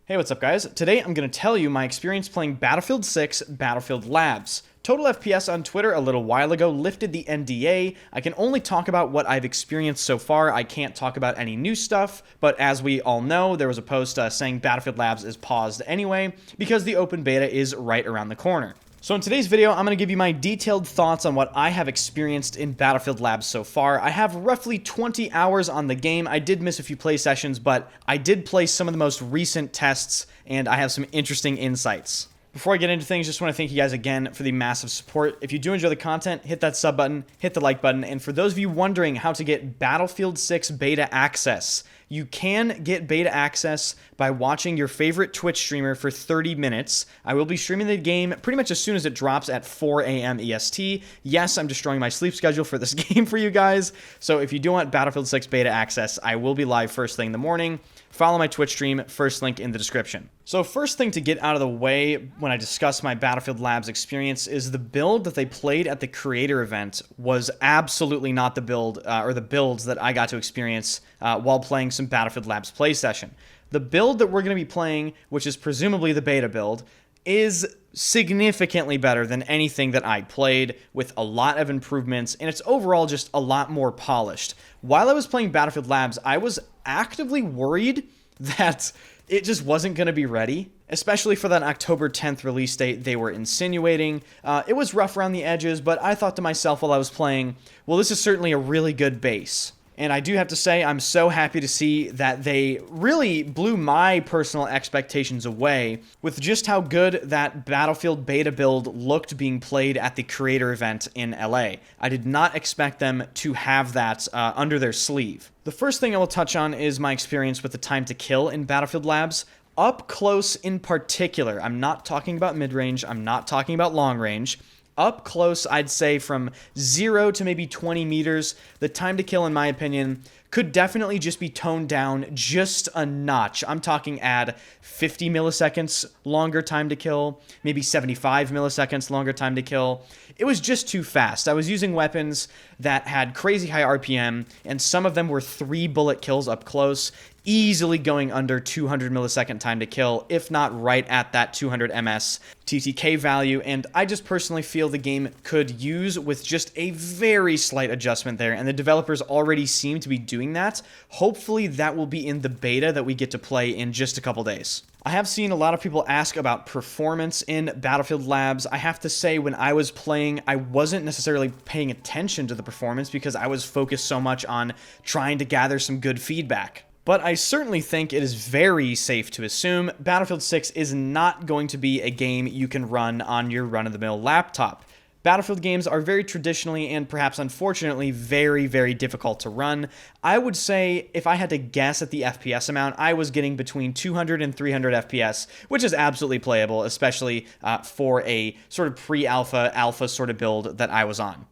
Hey, what's up guys? Today I'm going to tell you my experience playing Battlefield 6 Battlefield Labs. Total FPS on Twitter a little while ago lifted the NDA. I can only talk about what I've experienced so far. I can't talk about any new stuff, but as we all know, there was a post saying Battlefield Labs is paused anyway because the open beta is right around the corner. So in today's video, I'm going to give you my detailed thoughts on what I have experienced in Battlefield Labs so far. I have roughly 20 hours on the game. I did miss a few play sessions, but I did play some of the most recent tests, and I have some interesting insights. Before I get into things, just want to thank you guys again for the massive support. If you do enjoy the content, hit that sub button, hit the like button, and for those of you wondering how to get Battlefield 6 beta access, you can get beta access by watching your favorite Twitch streamer for 30 minutes. I will be streaming the game pretty much as soon as it drops at 4 a.m. EST. Yes, I'm destroying my sleep schedule for this game for you guys. So if you do want Battlefield 6 beta access, I will be live first thing in the morning. Follow my Twitch stream, first link in the description. So first thing to get out of the way when I discuss my Battlefield Labs experience is the build that they played at the creator event was absolutely not the build or the builds that I got to experience while playing some Battlefield Labs play session. The build that we're going to be playing, which is presumably the beta build, is significantly better than anything that I played, with a lot of improvements, and it's overall just a lot more polished. While I was playing Battlefield Labs, I was actively worried that it just wasn't going to be ready, especially for that October 10th release date they were insinuating. It was rough around the edges, but I thought to myself while I was playing, well, this is certainly a really good base. And I do have to say, I'm so happy to see that they really blew my personal expectations away with just how good that Battlefield beta build looked being played at the creator event in LA. I did not expect them to have that under their sleeve. The first thing I will touch on is my experience with the time to kill in Battlefield Labs. Up close in particular, I'm not talking about mid-range, I'm not talking about long range. Up close, I'd say from 0 to maybe 20 meters, the time to kill, in my opinion, could definitely just be toned down just a notch. I'm talking add 50 milliseconds longer time to kill, maybe 75 milliseconds longer time to kill. It was just too fast. I was using weapons that had crazy high RPM, and some of them were 3-bullet kills up close, easily going under 200 millisecond time to kill, if not right at that 200 ms TTK value, and I just personally feel the game could use with just a very slight adjustment there, and the developers already seem to be doing that. Hopefully that will be in the beta that we get to play in just a couple days. I have seen a lot of people ask about performance in Battlefield Labs. I have to say, when I was playing, I wasn't necessarily paying attention to the performance because I was focused so much on trying to gather some good feedback. But I certainly think it is very safe to assume Battlefield 6 is not going to be a game you can run on your run-of-the-mill laptop. Battlefield games are very traditionally and perhaps unfortunately very, very difficult to run. I would say if I had to guess at the FPS amount, I was getting between 200 and 300 FPS, which is absolutely playable, especially for a sort of pre-alpha, alpha sort of build that I was on.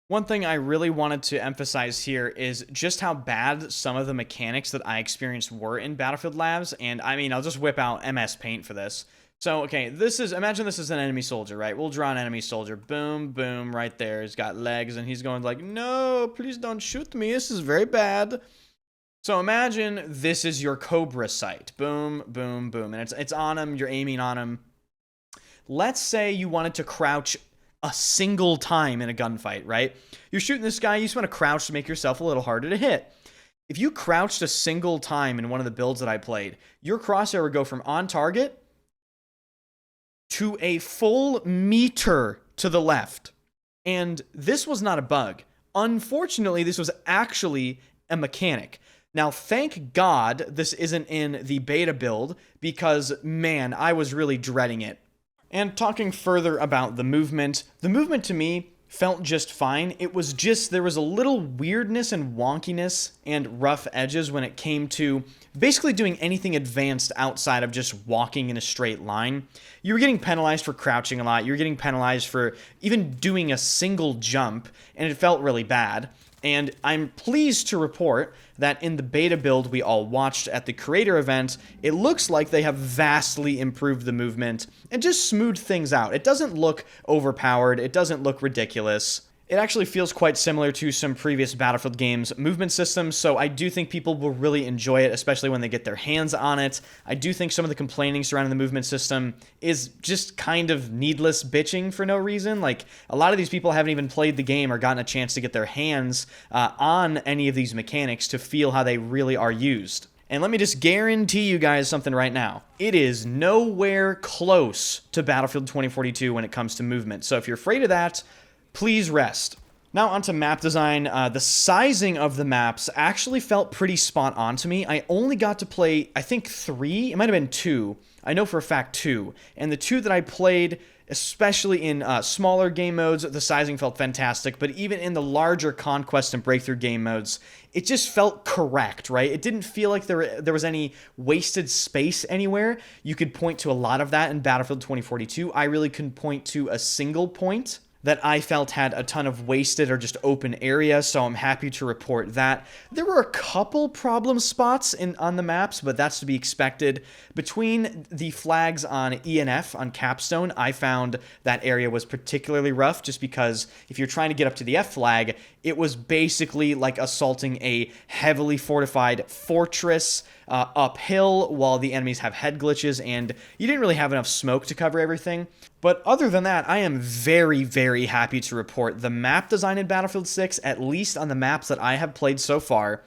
One thing I really wanted to emphasize here is just how bad some of the mechanics that I experienced were in Battlefield Labs, and I mean, I'll just whip out MS Paint for this. So, okay, imagine this is an enemy soldier, right? We'll draw an enemy soldier. Boom, boom, right there. He's got legs, and he's going like, no, please don't shoot me. This is very bad. So imagine this is your Cobra sight. Boom, boom, boom. And it's on him. You're aiming on him. Let's say you wanted to crouch a single time in a gunfight, right? You're shooting this guy. You just want to crouch to make yourself a little harder to hit. If you crouched a single time in one of the builds that I played, your crosshair would go from on target to a full meter to the left. And this was not a bug. Unfortunately, this was actually a mechanic. Now, thank God this isn't in the beta build because, man, I was really dreading it. And talking further about the movement to me felt just fine. It was just, there was a little weirdness and wonkiness and rough edges when it came to basically doing anything advanced outside of just walking in a straight line. You were getting penalized for crouching a lot. You were getting penalized for even doing a single jump, and it felt really bad. And I'm pleased to report that in the beta build we all watched at the creator event, it looks like they have vastly improved the movement and just smoothed things out. It doesn't look overpowered. It doesn't look ridiculous. It actually feels quite similar to some previous Battlefield games' movement systems, so I do think people will really enjoy it, especially when they get their hands on it. I do think some of the complaining surrounding the movement system is just kind of needless bitching for no reason. Like, a lot of these people haven't even played the game or gotten a chance to get their hands on any of these mechanics to feel how they really are used. And let me just guarantee you guys something right now. It is nowhere close to Battlefield 2042 when it comes to movement, so if you're afraid of that, please rest. Now onto map design. The sizing of the maps actually felt pretty spot on to me. I only got to play, I think 3, it might have been 2. I know for a fact 2. And the 2 that I played, especially in smaller game modes, the sizing felt fantastic. But even in the larger Conquest and Breakthrough game modes, it just felt correct, right? It didn't feel like there was any wasted space anywhere. You could point to a lot of that in Battlefield 2042. I really couldn't point to a single point that I felt had a ton of wasted or just open area, so I'm happy to report that. There were a couple problem spots on the maps, but that's to be expected. Between the flags on E and F on Capstone, I found that area was particularly rough, just because if you're trying to get up to the F flag, it was basically like assaulting a heavily fortified fortress uphill while the enemies have head glitches, and you didn't really have enough smoke to cover everything. But other than that, I am very, very happy to report the map design in Battlefield 6, at least on the maps that I have played so far,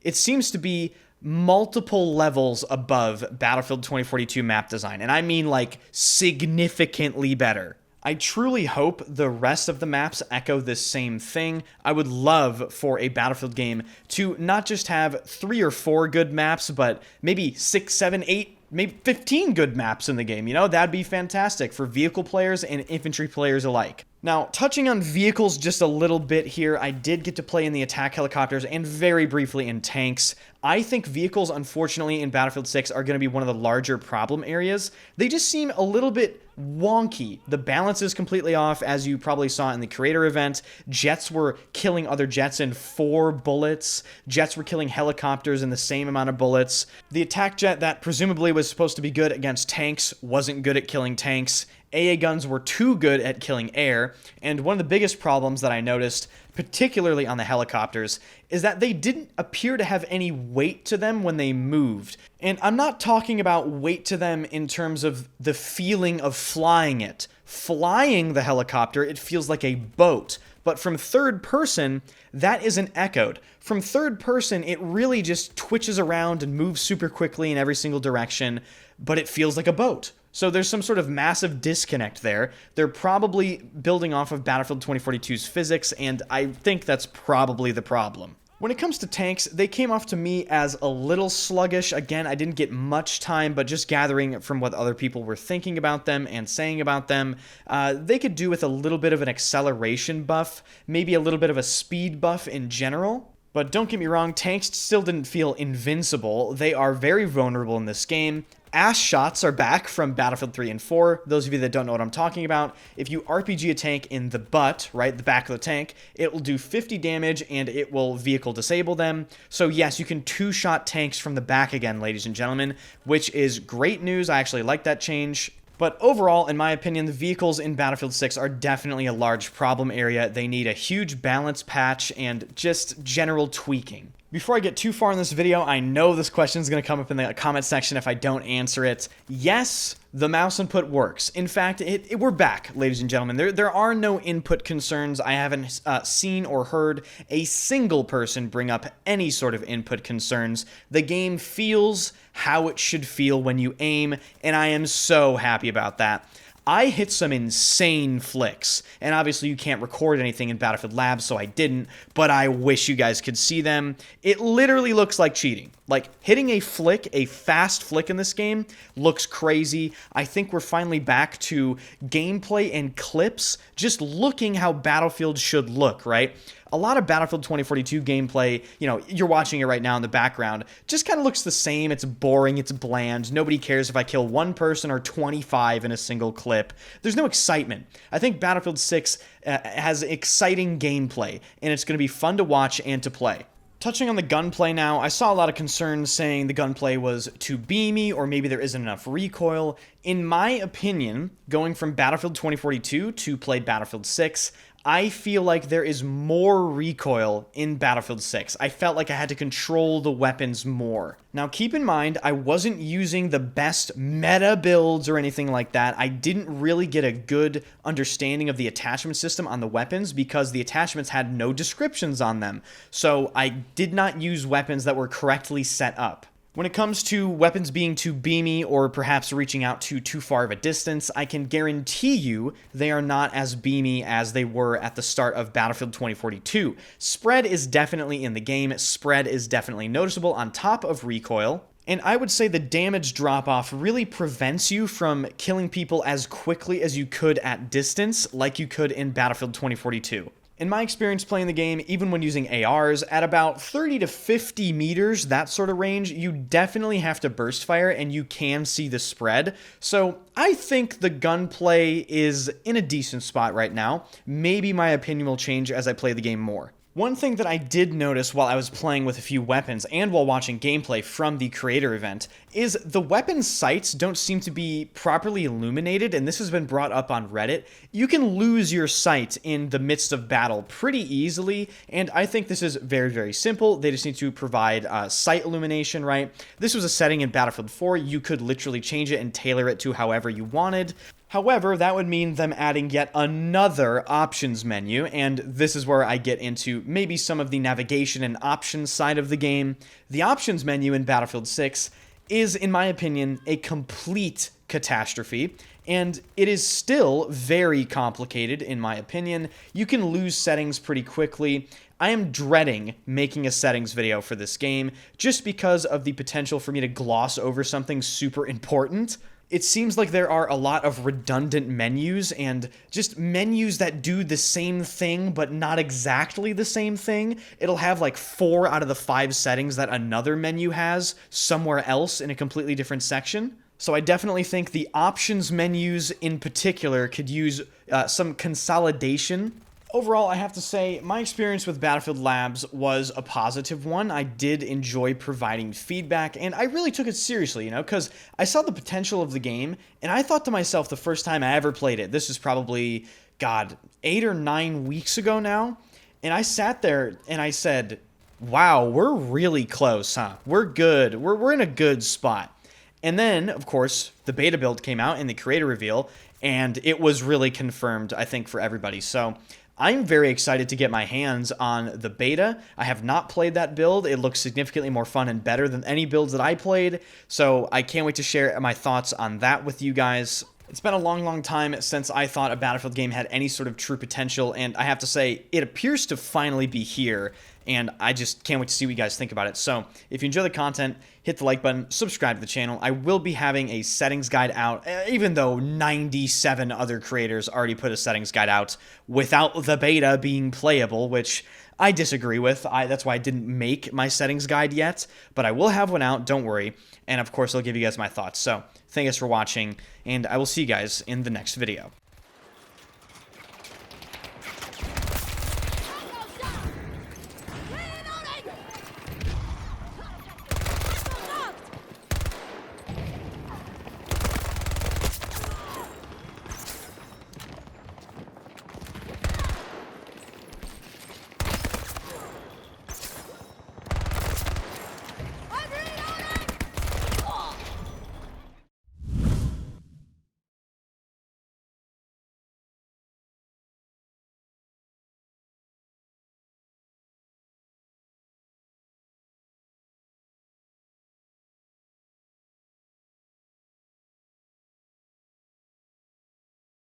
it seems to be multiple levels above Battlefield 2042 map design, and I mean like significantly better. I truly hope the rest of the maps echo this same thing. I would love for a Battlefield game to not just have 3 or 4 good maps, but maybe 6, 7, 8, maybe 15 good maps in the game. You know, that'd be fantastic for vehicle players and infantry players alike. Now, touching on vehicles just a little bit here, I did get to play in the attack helicopters and very briefly in tanks. I think vehicles, unfortunately, in Battlefield 6 are going to be one of the larger problem areas. They just seem a little bit wonky. The balance is completely off, as you probably saw in the creator event. Jets were killing other jets in 4 bullets. Jets were killing helicopters in the same amount of bullets. The attack jet that presumably was supposed to be good against tanks wasn't good at killing tanks. AA guns were too good at killing air, and one of the biggest problems that I noticed, particularly on the helicopters, is that they didn't appear to have any weight to them when they moved. And I'm not talking about weight to them in terms of the feeling of flying it. Flying the helicopter, it feels like a boat. But from third person, that isn't echoed. From third person, it really just twitches around and moves super quickly in every single direction, but it feels like a boat. So there's some sort of massive disconnect there. They're probably building off of Battlefield 2042's physics, and I think that's probably the problem. When it comes to tanks, they came off to me as a little sluggish. Again, I didn't get much time, but just gathering from what other people were thinking about them and saying about them, they could do with a little bit of an acceleration buff, maybe a little bit of a speed buff in general. But don't get me wrong, tanks still didn't feel invincible. They are very vulnerable in this game. Ass shots are back from Battlefield 3 and 4. Those of you that don't know what I'm talking about, if you RPG a tank in the butt, right, the back of the tank, it will do 50 damage and it will vehicle disable them. So yes, you can 2-shot tanks from the back again, ladies and gentlemen, which is great news. I actually like that change. But overall, in my opinion, the vehicles in Battlefield 6 are definitely a large problem area. They need a huge balance patch and just general tweaking. Before I get too far in this video, I know this question is going to come up in the comment section if I don't answer it. Yes, the mouse input works. In fact, we're back, ladies and gentlemen. There are no input concerns. I haven't seen or heard a single person bring up any sort of input concerns. The game feels how it should feel when you aim, and I am so happy about that. I hit some insane flicks, and obviously you can't record anything in Battlefield Labs, so I didn't, but I wish you guys could see them. It literally looks like cheating. Like, hitting a flick, a fast flick in this game, looks crazy. I think we're finally back to gameplay and clips, just looking how Battlefield should look, right? A lot of Battlefield 2042 gameplay, you know, you're watching it right now in the background, just kind of looks the same. It's boring, it's bland. Nobody cares if I kill 1 person or 25 in a single clip. There's no excitement. I think Battlefield 6 has exciting gameplay, and it's going to be fun to watch and to play. Touching on the gunplay now, I saw a lot of concerns saying the gunplay was too beamy or maybe there isn't enough recoil. In my opinion, going from Battlefield 2042 to play Battlefield 6, I feel like there is more recoil in Battlefield 6. I felt like I had to control the weapons more. Now keep in mind, I wasn't using the best meta builds or anything like that. I didn't really get a good understanding of the attachment system on the weapons because the attachments had no descriptions on them. So I did not use weapons that were correctly set up. When it comes to weapons being too beamy or perhaps reaching out to too far of a distance, I can guarantee you they are not as beamy as they were at the start of Battlefield 2042. Spread is definitely in the game, spread is definitely noticeable on top of recoil, and I would say the damage drop-off really prevents you from killing people as quickly as you could at distance, like you could in Battlefield 2042. In my experience playing the game, even when using ARs, at about 30 to 50 meters, that sort of range, you definitely have to burst fire and you can see the spread. So I think the gunplay is in a decent spot right now. Maybe my opinion will change as I play the game more. One thing that I did notice while I was playing with a few weapons and while watching gameplay from the creator event is the weapon sights don't seem to be properly illuminated, and this has been brought up on Reddit. You can lose your sight in the midst of battle pretty easily, and I think this is very, very simple. They just need to provide sight illumination, right? This was a setting in Battlefield 4. You could literally change it and tailor it to however you wanted. However, that would mean them adding yet another options menu, and this is where I get into maybe some of the navigation and options side of the game. The options menu in Battlefield 6 is, in my opinion, a complete catastrophe, and it is still very complicated, in my opinion. You can lose settings pretty quickly. I am dreading making a settings video for this game just because of the potential for me to gloss over something super important. It seems like there are a lot of redundant menus and just menus that do the same thing but not exactly the same thing. It'll have like 4 out of the 5 settings that another menu has somewhere else in a completely different section. So I definitely think the options menus in particular could use some consolidation. Overall, I have to say, my experience with Battlefield Labs was a positive one. I did enjoy providing feedback, and I really took it seriously, because I saw the potential of the game, and I thought to myself the first time I ever played it, this is probably, 8 or 9 weeks ago now, and I sat there and I said, wow, we're really close, huh? We're good. We're in a good spot. And then, of course, the beta build came out in the creator reveal, and it was really confirmed, I think, for everybody. So I'm very excited to get my hands on the beta. I have not played that build. It looks significantly more fun and better than any builds that I played, so I can't wait to share my thoughts on that with you guys. It's been a long, long time since I thought a Battlefield game had any sort of true potential, and I have to say, it appears to finally be here, and I just can't wait to see what you guys think about it. So, if you enjoy the content, hit the like button, subscribe to the channel. I will be having a settings guide out, even though 97 other creators already put a settings guide out without the beta being playable, which I disagree with. That's why I didn't make my settings guide yet, but I will have one out, don't worry. And of course, I'll give you guys my thoughts. So, thank you guys for watching, and I will see you guys in the next video.